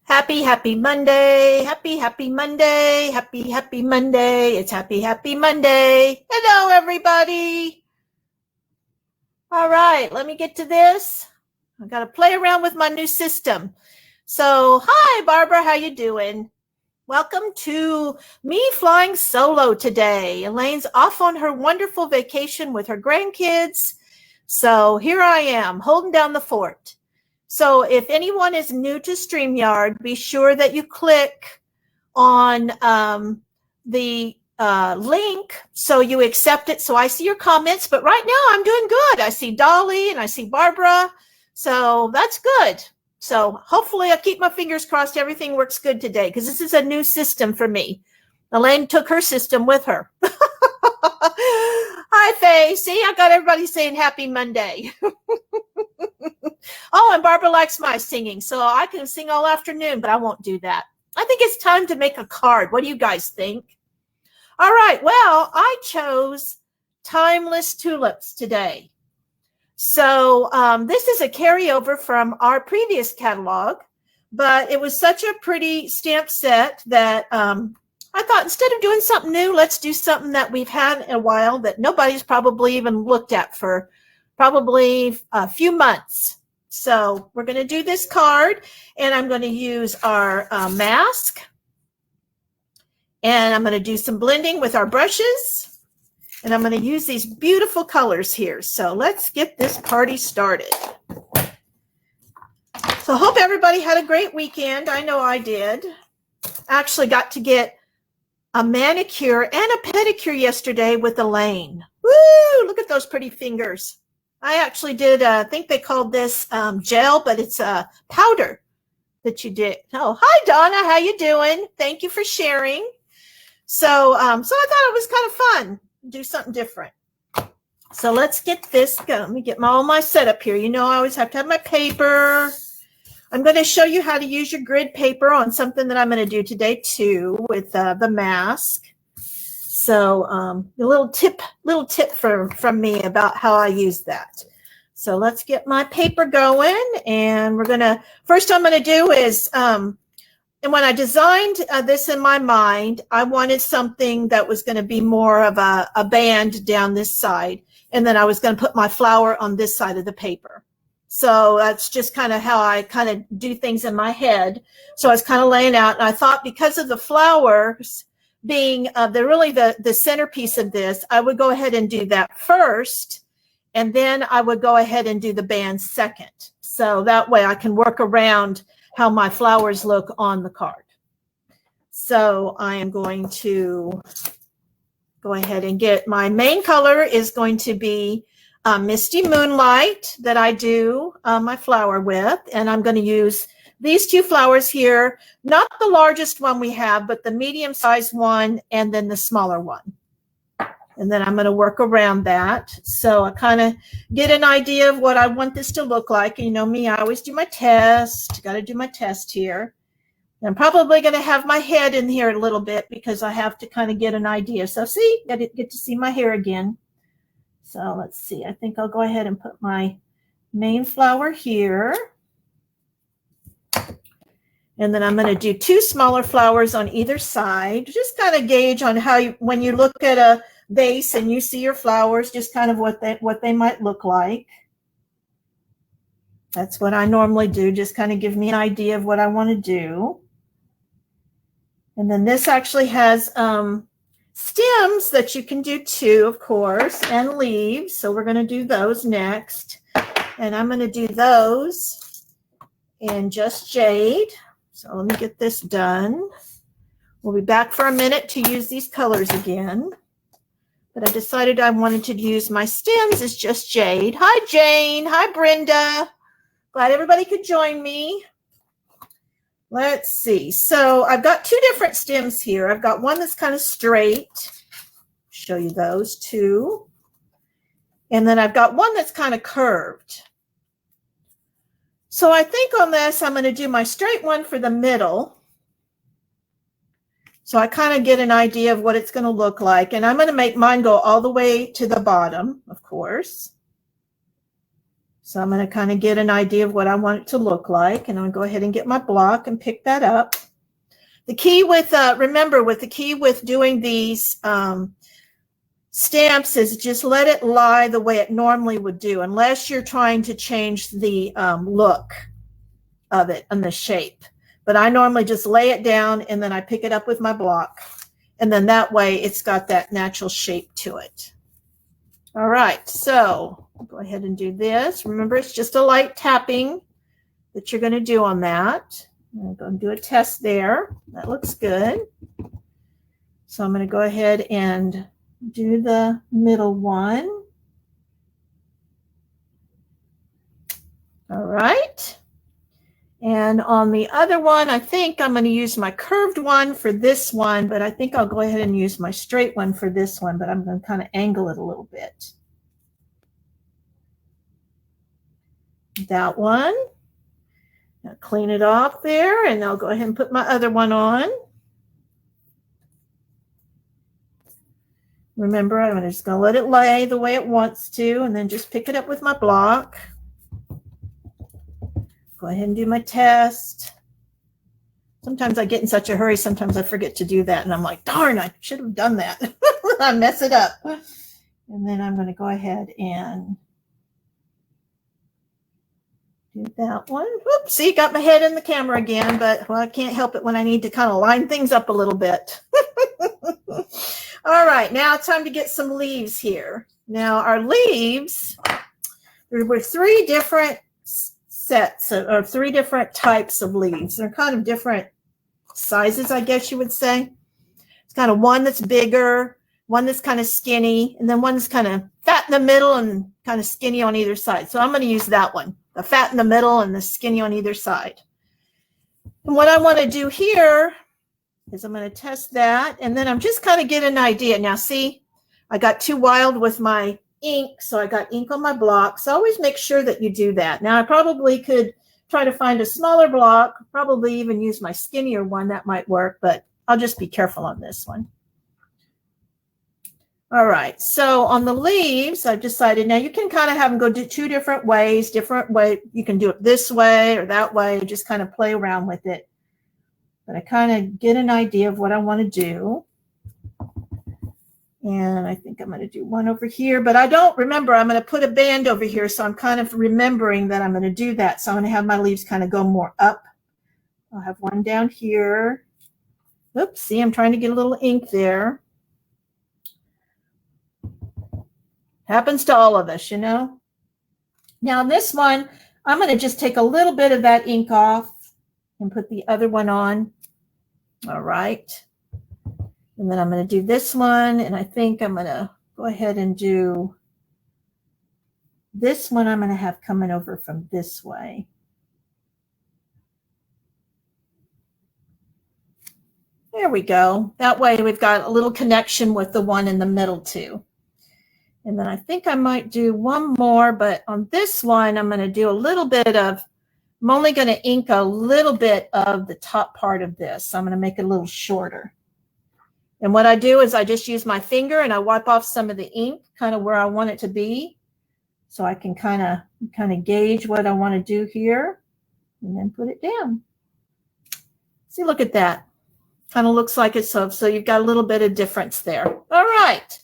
Happy Monday. Happy Monday. Happy Monday. It's happy Monday. Hello, everybody. All right, let me get to this. I got to play around with my new system. So, hi, Barbara. How you doing? Welcome to me flying solo today. Elaine's off on her wonderful vacation with her grandkids. So here I am, holding down the fort. So if anyone is new to StreamYard, be sure that you click on the link so you accept it. So I see your comments, but right now I'm doing good. I see Dolly and I see Barbara. So that's good. So hopefully I keep my fingers crossed everything works good today because this is a new system for me. Elaine took her system with her. Hi, Faye. See, I got everybody saying happy Monday. Oh, and Barbara likes my singing, so I can sing all afternoon, but I won't do that. I think it's time to make a card. What do you guys think? All right, well, I chose Timeless Tulips today. So this is a carryover from our previous catalog, but it was such a pretty stamp set that I thought instead of doing something new, let's do something that we've had in a while that nobody's probably even looked at for probably a few months. So we're going to do this card, and I'm going to use our mask, and I'm going to do some blending with our brushes, and I'm going to use these beautiful colors here. So let's get this party started. So I hope everybody had a great weekend. I know I did. Actually got to get a manicure and a pedicure yesterday with Elaine. Woo! Look at those pretty fingers. I actually did, I think they called this gel, but it's a powder that you did. Oh, hi, Donna. How you doing? Thank you for sharing. So I thought it was kind of fun. Do something different. So let's get this going. Let me get all my setup here. You know, I always have to have my paper. I'm going to show you how to use your grid paper on something that I'm going to do today too with the mask. So a little tip from me about how I use that. So let's get my paper going, and we're gonna, first I'm gonna do is, and when I designed this in my mind, I wanted something that was gonna be more of a band down this side, and then I was gonna put my flower on this side of the paper. So that's just kind of how I kind of do things in my head. So I was kind of laying out, and I thought because of the flowers being the centerpiece of this, I would go ahead and do that first, and then I would go ahead and do the band second. So that way I can work around how my flowers look on the card. So I am going to go ahead and get my main color is going to be Misty Moonlight that I do my flower with, and I'm going to use these two flowers here, not the largest one we have, but the medium-sized one and then the smaller one. And then I'm going to work around that. So I kind of get an idea of what I want this to look like. You know me, I always do my test. Got to do my test here. I'm probably going to have my head in here a little bit because I have to kind of get an idea. So see, get to see my hair again. So let's see. I think I'll go ahead and put my main flower here. And then I'm going to do two smaller flowers on either side. Just kind of gauge on how you, when you look at a vase and you see your flowers, just kind of what they might look like. That's what I normally do. Just kind of give me an idea of what I want to do. And then this actually has stems that you can do too, of course, and leaves. So we're going to do those next. And I'm going to do those in Just Jade. So let me get this done. We'll be back for a minute to use these colors again. But I decided I wanted to use my stems as Just Jade. Hi, Jane. Hi, Brenda. Glad everybody could join me. Let's see. So I've got two different stems here. I've got one that's kind of straight. Show you those two. And then I've got one that's kind of curved. So I think on this, I'm going to do my straight one for the middle. So I kind of get an idea of what it's going to look like. And I'm going to make mine go all the way to the bottom, of course. So I'm going to kind of get an idea of what I want it to look like. And I'm going to go ahead and get my block and pick that up. The key with, remember, with the key with doing these stamps is just let it lie the way it normally would do, unless you're trying to change the look of it and the shape. But I normally just lay it down and then I pick it up with my block. And then that way it's got that natural shape to it. All right, so I'll go ahead and do this. Remember, it's just a light tapping that you're going to do on that. I'm going to do a test there. That looks good. So I'm going to go ahead and do the middle one. All right. And on the other one, I think I'm going to use my curved one for this one, but I think I'll go ahead and use my straight one for this one, but I'm going to kind of angle it a little bit. That one. I'll clean it off there, and I'll go ahead and put my other one on. Remember, I'm just going to let it lay the way it wants to, and then just pick it up with my block. Go ahead and do my test. Sometimes I get in such a hurry, sometimes I forget to do that, and I'm like, darn, I should have done that. I mess it up. And then I'm going to go ahead and do that one. Whoops, see, got my head in the camera again, but well, I can't help it when I need to kind of line things up a little bit. All right, now it's time to get some leaves here. Now our leaves, there were three different sets or three different types of leaves. They're kind of different sizes, I guess you would say. It's kind of one that's bigger, one that's kind of skinny, and then one that's kind of fat in the middle and kind of skinny on either side. So I'm going to use that one, the fat in the middle and the skinny on either side. And what I want to do here is I'm going to test that, and then I'm just kind of get an idea. Now see, I got too wild with my ink, so I got ink on my block. So always make sure that you do that. Now I probably could try to find a smaller block, probably even use my skinnier one. That might work, but I'll just be careful on this one. All right, so on the leaves, I've decided now you can kind of have them go do two different ways, You can do it this way or that way, just kind of play around with it. But I kind of get an idea of what I want to do. And I think I'm going to do one over here, but I don't remember. I'm going to put a band over here, so I'm kind of remembering that I'm going to do that. So I'm going to have my leaves kind of go more up. I'll have one down here. Oops, see, I'm trying to get a little ink there. Happens to all of us, you know. Now this one, I'm going to just take a little bit of that ink off and put the other one on. All right. And then I'm going to do this one, and I think I'm going to go ahead and do this one. I'm going to have coming over from this way. There we go. That way we've got a little connection with the one in the middle too. And then I think I might do one more, but on this one, I'm going to do a little bit of, I'm only going to ink a little bit of the top part of this. So I'm going to make it a little shorter. And what I do is I just use my finger and I wipe off some of the ink kind of where I want it to be. So I can kind of gauge what I want to do here and then put it down. See, look at that. Kind of looks like it's so you've got a little bit of difference there. All right.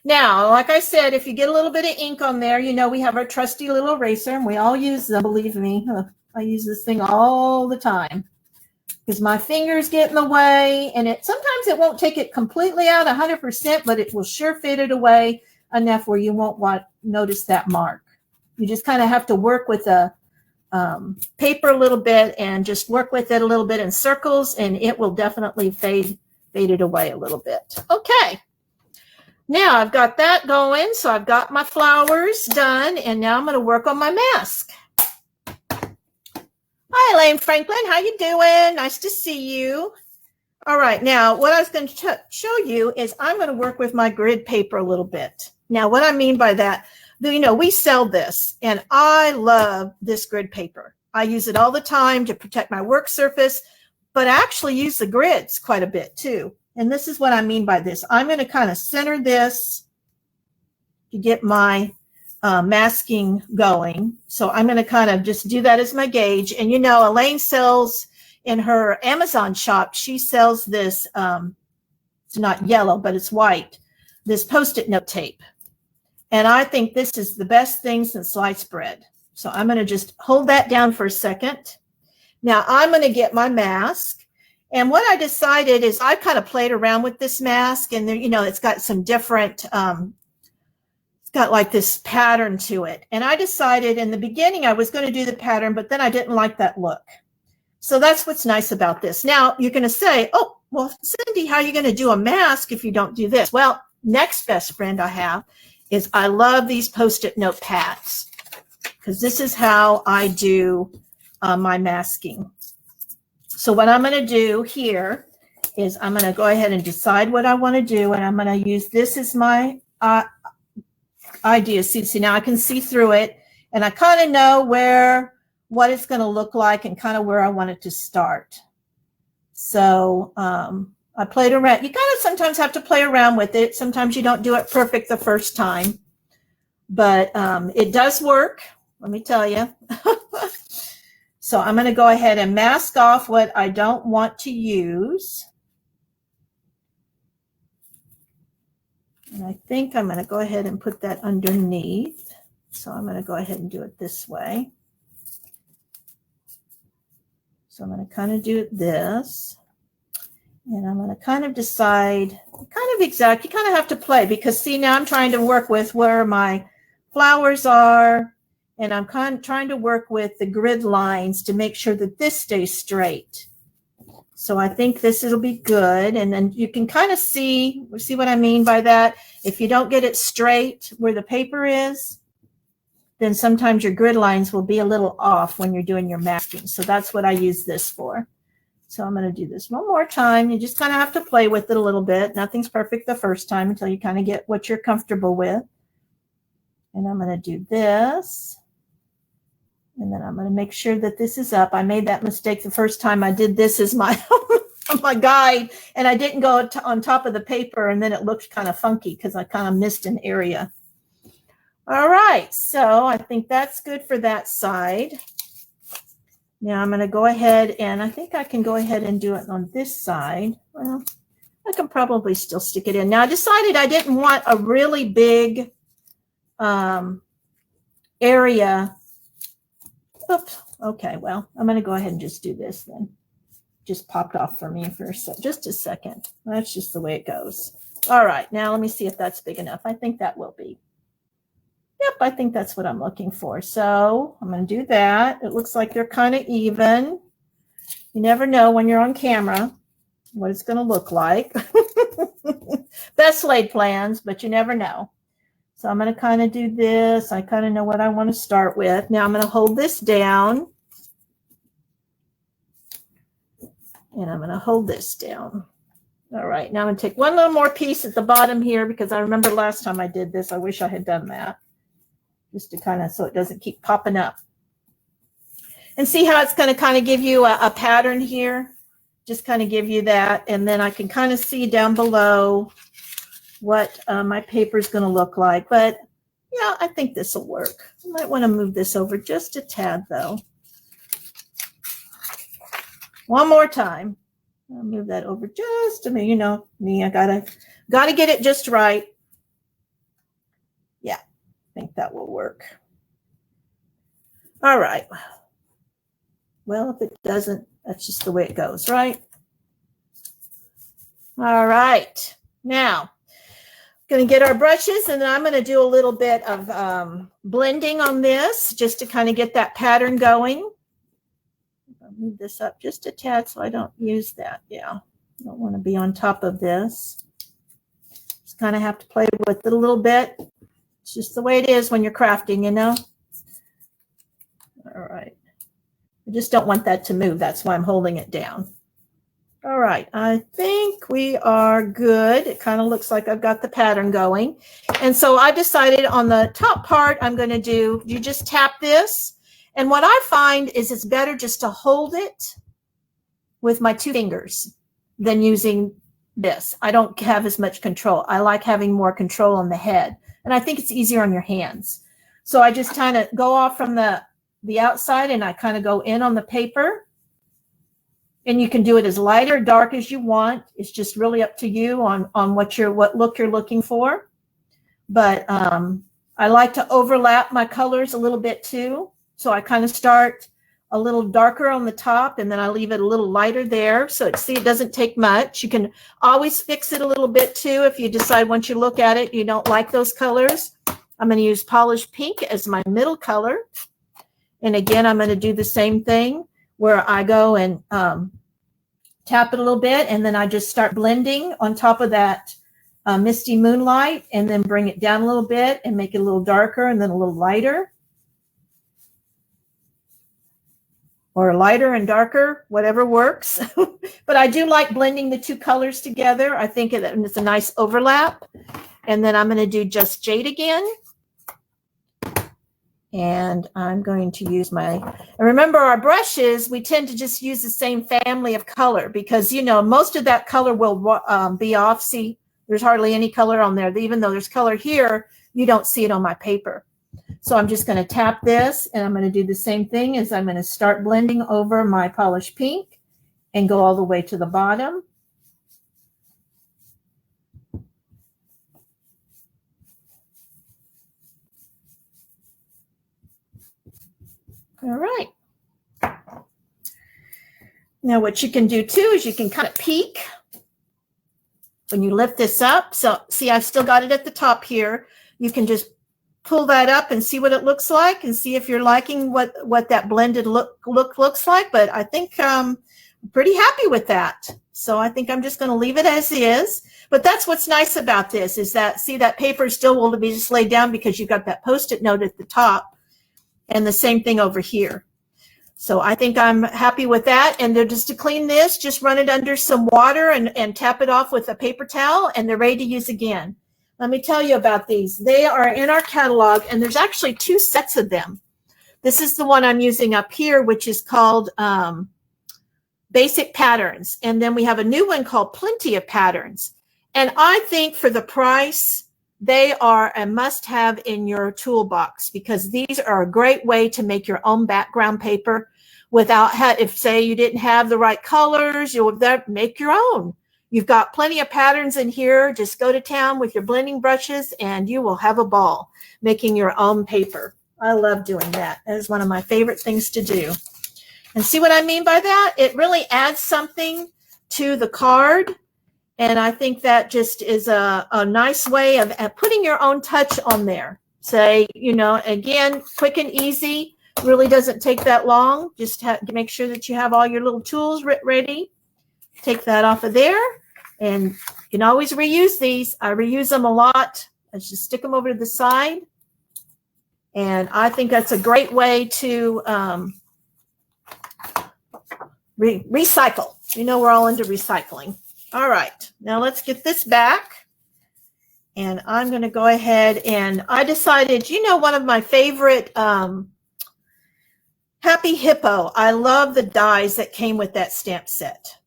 Now, like I said, if you get a little bit of ink on there, you know we have our trusty little eraser, and we all use them, believe me. I use this thing all the time because my fingers get in the way, and sometimes it won't take it completely out 100%, but it will sure fade it away enough where you won't notice that mark. You just kind of have to work with the paper a little bit and just work with it a little bit in circles, and it will definitely fade it away a little bit. Okay. Now I've got that going, so I've got my flowers done, and now I'm going to work on my mask. Hi, Elaine Franklin. How you doing? Nice to see you. All right, now what I was going to show you is I'm going to work with my grid paper a little bit. Now, what I mean by that, you know, we sell this, and I love this grid paper. I use it all the time to protect my work surface, but I actually use the grids quite a bit too. And this is what I mean by this. I'm going to kind of center this to get my masking going. So I'm going to kind of just do that as my gauge. And you know, Elaine sells in her Amazon shop, she sells this, it's not yellow, but it's white, this Post-it note tape. And I think this is the best thing since sliced bread. So I'm going to just hold that down for a second. Now I'm going to get my mask. And what I decided is I kind of played around with this mask, and there, you know, it's got some different, it's got like this pattern to it. And I decided in the beginning I was going to do the pattern, but then I didn't like that look. So that's what's nice about this. Now you're going to say, oh, well, Cindy, how are you going to do a mask if you don't do this? Well, next best friend I have is I love these Post-it note pads, because this is how I do my masking. So what I'm going to do here is I'm going to go ahead and decide what I want to do, and I'm going to use this as my idea. See, now I can see through it, and I kind of know what it's going to look like and kind of where I want it to start. So I played around. You kind of sometimes have to play around with it. Sometimes you don't do it perfect the first time, but it does work, let me tell you. So I'm going to go ahead and mask off what I don't want to use. And I think I'm going to go ahead and put that underneath. So I'm going to go ahead and do it this way. So I'm going to kind of do it this. And I'm going to kind of decide, you kind of have to play, because see, now I'm trying to work with where my flowers are, and I'm kind of trying to work with the grid lines to make sure that this stays straight. So I think this will be good. And then you can kind of see what I mean by that. If you don't get it straight where the paper is, then sometimes your grid lines will be a little off when you're doing your masking. So that's what I use this for. So I'm going to do this one more time. You just kind of have to play with it a little bit. Nothing's perfect the first time until you kind of get what you're comfortable with. And I'm going to do this. And then I'm going to make sure that this is up. I made that mistake the first time I did this as my, my guide, and I didn't go on top of the paper, and then it looked kind of funky because I kind of missed an area. All right, so I think that's good for that side. Now I'm going to go ahead, and I think I can go ahead and do it on this side. Well, I can probably still stick it in. Now I decided I didn't want a really big area. Oops. Okay, well, I'm going to go ahead and just do this then. Just popped off for me for just a second. That's just the way it goes. All right, now let me see if that's big enough. I think that will be. Yep, I think that's what I'm looking for. So I'm going to do that. It looks like they're kind of even. You never know when you're on camera what it's going to look like. Best laid plans, but you never know. So I'm going to kind of do this. I kind of know what I want to start with. Now I'm going to hold this down. And I'm going to hold this down. All right, now I'm going to take one little more piece at the bottom here, because I remember last time I did this. I wish I had done that. Just to kind of, so it doesn't keep popping up. And see how it's going to kind of give you a pattern here? Just kind of give you that. And then I can kind of see down below what my paper is going to look like. But yeah, I think this will work. I might want to move this over just a tad though. One more time. I'll move that over just a minute. You know me, I gotta get it just right. Yeah, I think that will work. All right. Well, if it doesn't, that's just the way it goes, right? All right. Now, going to get our brushes, and then I'm going to do a little bit of blending on this just to kind of get that pattern going. I'll move this up just a tad so I don't use that. Yeah, I don't want to be on top of this. Just kind of have to play with it a little bit. It's just the way it is when you're crafting, you know. All right. I just don't want that to move. That's why I'm holding it down. All right, I think we are good. It kind of looks like I've got the pattern going. And so I decided on the top part, I'm going to do, you just tap this. And what I find is it's better just to hold it with my two fingers than using this. I don't have as much control. I like having more control on the head. And I think it's easier on your hands. So I just kind of go off from the outside and I kind of go in on the paper. And you can do it as light or dark as you want. It's just really up to you on what look you're looking for. But I like to overlap my colors a little bit too. So I kind of start a little darker on the top and then I leave it a little lighter there. So see, it doesn't take much. You can always fix it a little bit too if you decide once you look at it you don't like those colors. I'm going to use polished pink as my middle color. And again, I'm going to do the same thing where I go and tap it a little bit and then I just start blending on top of that misty moonlight and then bring it down a little bit and make it a little darker and then a little lighter. Or lighter and darker, whatever works. But I do like blending the two colors together. I think it's a nice overlap. And then I'm going to do Just Jade again. And I'm going to use and remember our brushes, we tend to just use the same family of color because, you know, most of that color will be off. See, there's hardly any color on there. Even though there's color here, you don't see it on my paper. So I'm just going to tap this and I'm going to do the same thing as I'm going to start blending over my polished pink and go all the way to the bottom. All right. Now what you can do too is you can kind of peek when you lift this up. So see, I've still got it at the top here. You can just pull that up and see what it looks like and see if you're liking what that blended look looks like. But I think I'm pretty happy with that. So I think I'm just going to leave it as is. But that's what's nice about this is that, see, that paper still will be just laid down because you've got that Post-it note at the top and the same thing over here. So I think I'm happy with that. And then just to clean this, just run it under some water and tap it off with a paper towel and they're ready to use again. Let me tell you about these. They are in our catalog, and there's actually 2 sets of them. This is the one I'm using up here, which is called Basic Patterns. And then we have a new one called Plenty of Patterns. And I think for the price, they are a must-have in your toolbox because these are a great way to make your own background paper without, if say you didn't have the right colors, you'll make your own. You've got plenty of patterns in here. Just go to town with your blending brushes and you will have a ball making your own paper. I love doing that. That is one of my favorite things to do. And see what I mean by that? It really adds something to the card. And I think that just is a nice way of putting your own touch on there. Say, you know, again, quick and easy. Really doesn't take that long. Just make sure that you have all your little tools ready. Take that off of there. And you can always reuse these. I reuse them a lot. I just stick them over to the side. And I think that's a great way to recycle. You know, we're all into recycling. All right, now let's get this back. And I'm going to go ahead and I decided, you know, one of my favorite Happy Hippo. I love the dies that came with that stamp set.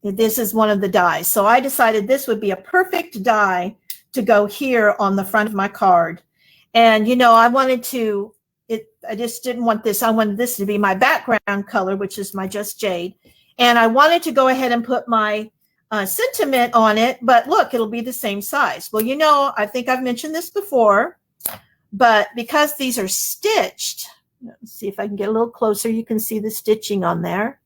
This is one of the dies. So I decided this would be a perfect die to go here on the front of my card. And, you know, I just didn't want this. I wanted this to be my background color, which is my Just Jade. And I wanted to go ahead and put my sentiment on it, but look, it'll be the same size. Well, you know, I think I've mentioned this before, but because these are stitched, let's see if I can get a little closer. You can see the stitching on there.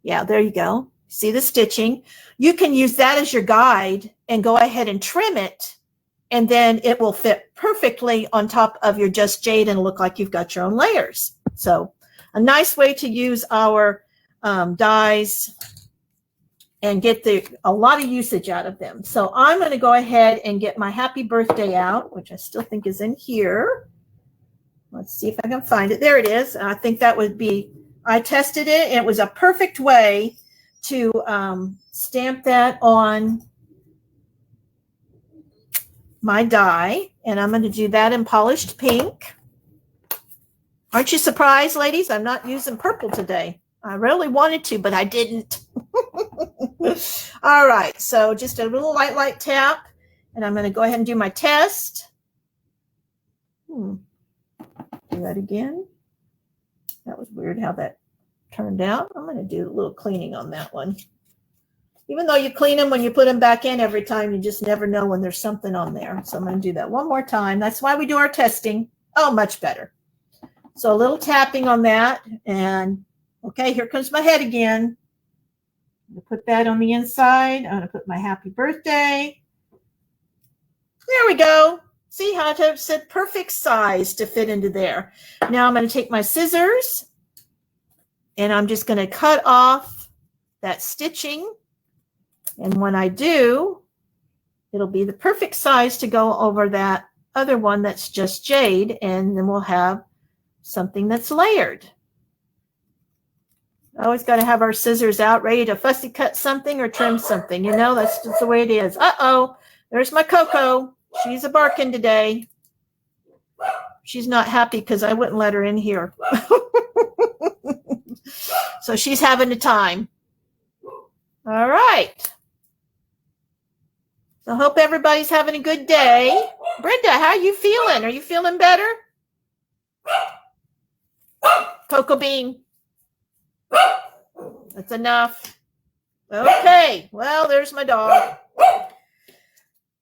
Yeah, there you go. See the stitching? You can use that as your guide and go ahead and trim it, and then it will fit perfectly on top of your Just Jade and look like you've got your own layers. So a nice way to use our dies and get a lot of usage out of them. So I'm going to go ahead and get my Happy Birthday out, which I still think is in here. Let's see if I can find it. There it is. I think that would be, I tested it. It was a perfect way to stamp that on my die. And I'm going to do that in polished pink. Aren't you surprised, ladies? I'm not using purple today. I really wanted to, but I didn't. All right, so just a little light tap, and I'm going to go ahead and do my test. that again. That was weird how that turned out. I'm going to do a little cleaning on that one. Even though you clean them when you put them back in every time, you just never know when there's something on there. So I'm going to do that one more time. That's why we do our testing. Oh, much better. So a little tapping on that. And okay, here comes my head again. I'm going to put that on the inside. I'm going to put my happy birthday. There we go. See how I said perfect size to fit into there. Now I'm going to take my scissors and I'm just going to cut off that stitching. And when I do, it'll be the perfect size to go over that other one that's just jade, and then we'll have something that's layered. Always got to have our scissors out ready to fussy cut something or trim something. You know, that's just the way it is. Uh-oh, there's my Coco. She's a barking today. She's not happy because I wouldn't let her in here. So she's having a time. All right. So I hope everybody's having a good day. Brenda, how are you feeling? Are you feeling better? Cocoa Bean. That's enough. Okay. Well, there's my dog.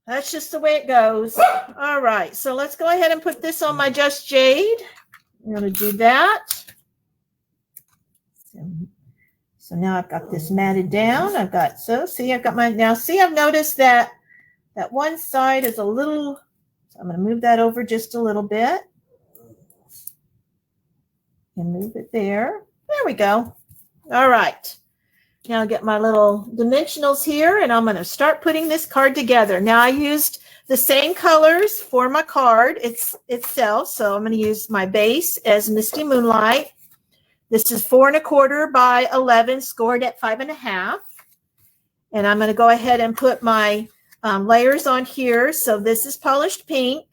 That's just the way it goes. All right. So let's go ahead and put this on my Just Jade. I'm going to do that. So now I've got this matted down. I've got my, now see, I've noticed that one side is a little, so I'm going to move that over just a little bit and move it there. There we go. All right. Now I'll get my little dimensionals here and I'm going to start putting this card together. Now I used the same colors for my card itself. So I'm going to use my base as Misty Moonlight. This is 4 1/4 by 11, scored at 5.5. And I'm going to go ahead and put my layers on here. So this is polished pink.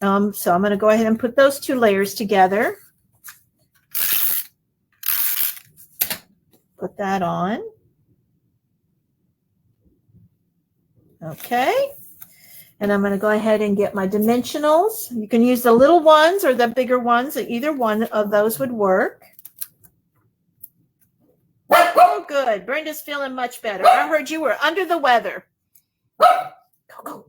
So I'm going to go ahead and put those 2 layers together. Put that on. Okay. And I'm going to go ahead and get my dimensionals. You can use the little ones or the bigger ones. Either one of those would work. Oh, good. Brenda's feeling much better. I heard you were under the weather. Go.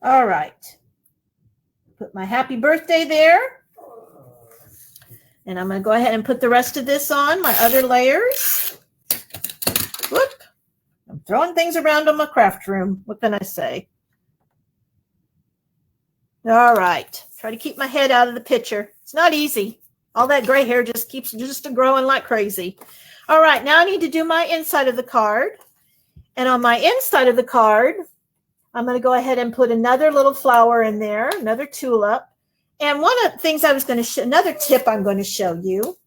All right. Put my happy birthday there. And I'm going to go ahead and put the rest of this on, my other layers. Whoop. I'm throwing things around on my craft room. What can I say? All right. Try to keep my head out of the picture. It's not easy. All that gray hair just keeps growing like crazy. All right. Now I need to do my inside of the card. And on my inside of the card, I'm going to go ahead and put another little flower in there, another tulip. And one of the things I was going to show, another tip I'm going to show you.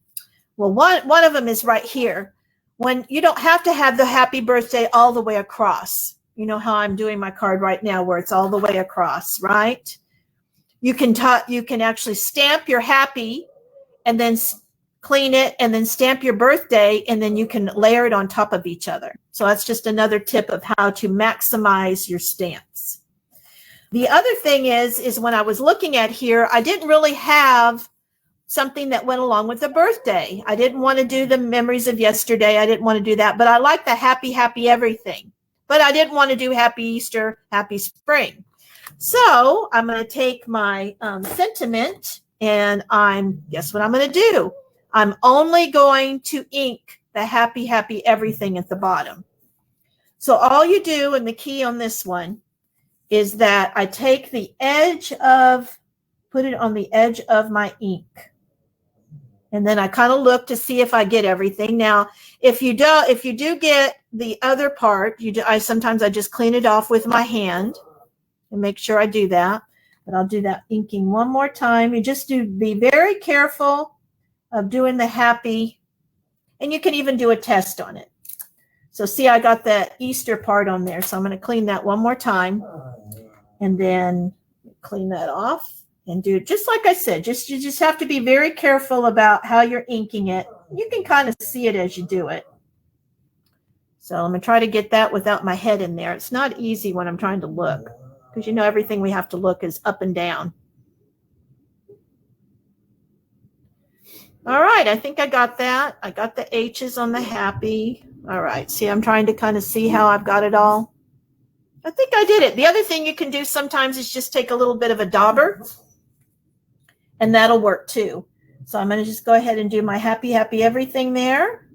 Well, one of them is right here. When you don't have to have the happy birthday all the way across. You know how I'm doing my card right now where it's all the way across, right? You can actually stamp your happy and then clean it and then stamp your birthday and then you can layer it on top of each other. So that's just another tip of how to maximize your stamps. The other thing is when I was looking at here, I didn't really have something that went along with the birthday. I didn't want to do the memories of yesterday. I didn't want to do that, but I like the happy everything. But I didn't want to do happy Easter, happy spring. So I'm going to take my sentiment and guess what I'm going to do? I'm only going to ink the happy everything at the bottom. So all you do, and the key on this one, is that I take the edge put it on the edge of my ink. And then I kind of look to see if I get everything. Now, if you do get the other part, sometimes I just clean it off with my hand and make sure I do that. But I'll do that inking one more time. You just be very careful of doing the happy, and you can even do a test on it. So see, I got that Easter part on there. So I'm going to clean that one more time and then clean that off and do it just like I said. You just have to be very careful about how you're inking it. You can kind of see it as you do it. So I'm going to try to get that without my head in there. It's not easy when I'm trying to look because everything we have to look is up and down. All right, I think I got that. I got the H's on the happy. All right, see, I'm trying to kind of see how I've got it all. I think I did it. The other thing you can do sometimes is just take a little bit of a dauber, and that'll work too. So I'm going to just go ahead and do my happy, happy everything there.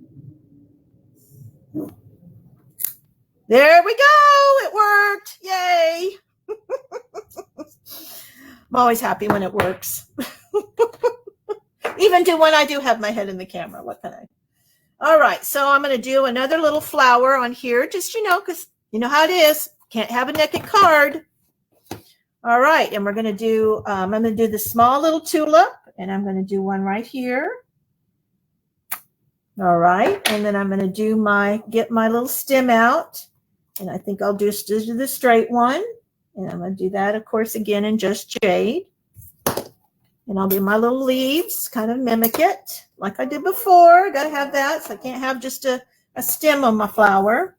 There we go. It worked. Yay. I'm always happy when it works. Even when I do have my head in the camera. What can I? All right. So I'm going to do another little flower on here. Just, because you know how it is. Can't have a naked card. All right. And we're going to do, I'm going to do the small little tulip. And I'm going to do one right here. All right. And then I'm going to do get my little stem out. And I think I'll just do the straight one. And I'm going to do that, of course, again in just jade. And I'll do my little leaves, kind of mimic it like I did before. I got to have that. So I can't have just a stem on my flower.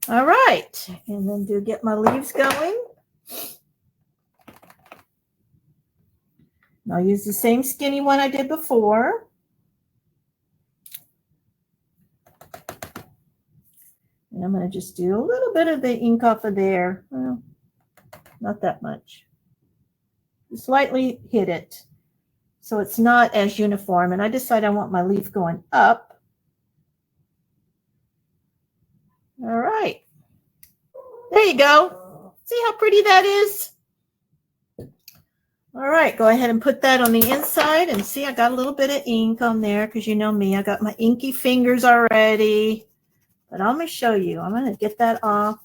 All right. And then get my leaves going. And I'll use the same skinny one I did before. And I'm going to just do a little bit of the ink off of there. Well, not that much. Just slightly hit it so it's not as uniform. And I decide I want my leaf going up. All right. There you go. See how pretty that is? All right, go ahead and put that on the inside. And see, I got a little bit of ink on there because you know me. I got my inky fingers already. But I'm going to show you. I'm going to get that off.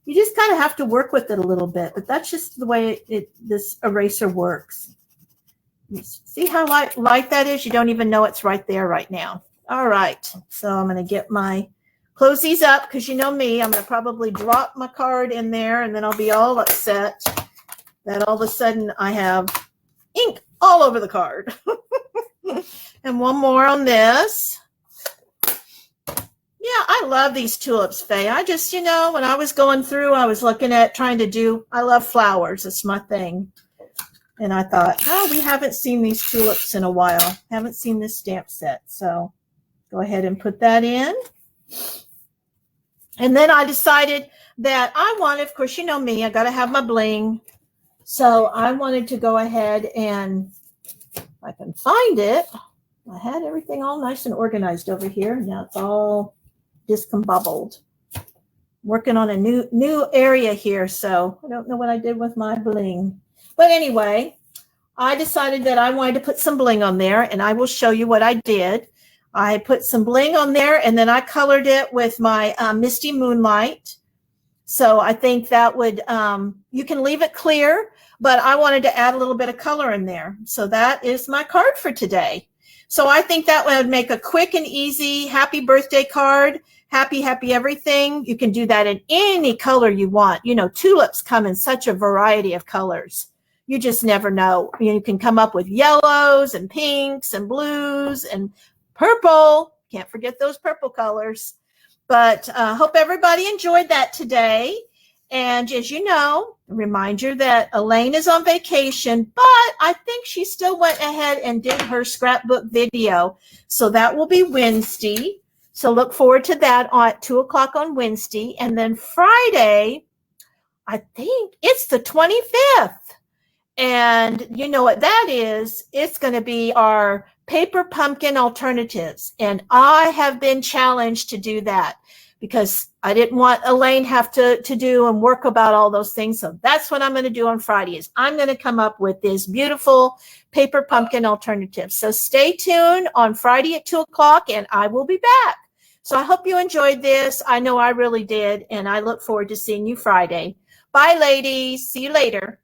You just kind of have to work with it a little bit. But that's just the way this eraser works. See how light that is? You don't even know it's right there right now. All right. So I'm going to close these up because you know me. I'm going to probably drop my card in there and then I'll be all upset that all of a sudden I have ink all over the card. And one more on this. Yeah, I love these tulips, Faye. I just, when I was going through, I was looking at I love flowers. It's my thing. And I thought, we haven't seen these tulips in a while. Haven't seen this stamp set. So go ahead and put that in. And then I decided that I wanted, of course, you know me, I got to have my bling. So I wanted to go ahead and, if I can find it, I had everything all nice and organized over here. Now it's all discombobbled. Working on a new area here, so I don't know what I did with my bling. But anyway, I decided that I wanted to put some bling on there, and I will show you what I did. I put some bling on there, and then I colored it with my Misty Moonlight. So I think that would, you can leave it clear, but I wanted to add a little bit of color in there. So that is my card for today. So I think that would make a quick and easy happy birthday card. Happy, happy everything. You can do that in any color you want. Tulips come in such a variety of colors. You just never know. You can come up with yellows and pinks and blues and purple. Can't forget those purple colors. But hope everybody enjoyed that today. And as you know, a reminder that Elaine is on vacation, but I think she still went ahead and did her scrapbook video. So that will be Wednesday. So look forward to that at 2 o'clock on Wednesday. And then Friday, I think it's the 25th. And you know what that is? It's going to be our paper pumpkin alternatives. And I have been challenged to do that because I didn't want Elaine have to do and work about all those things. So that's what I'm going to do on Friday is I'm going to come up with this beautiful paper pumpkin alternative. So stay tuned on Friday at 2 o'clock and I will be back. So I hope you enjoyed this. I know I really did. And I look forward to seeing you Friday. Bye, ladies. See you later.